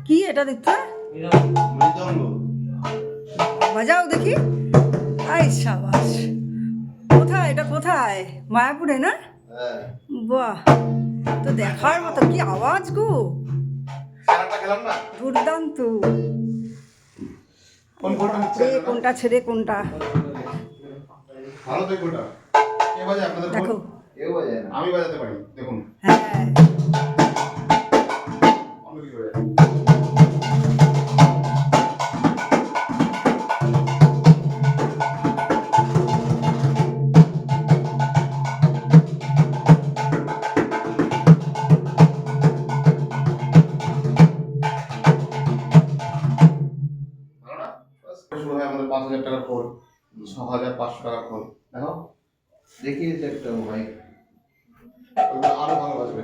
কি এটা দেখতে বাজাও দেখি। আই সাবাস, কোথায় এটা, কোথায়? মায়াপুরে না? বাহ, তো দেখার মতো, কি আওয়াজ গো, দুর্দান্ত। কোনটা ছেড়ে কোনটা দেখো। আমি বাজাতে পারি, দেখুন। হ্যাঁ, শুরু হয় আমাদের 5,000 টাকার খোল, 6,500 টাকার খোল। দেখো, দেখিয়ে একটা ভাই ওগুলো আরো ভালো বাজবে।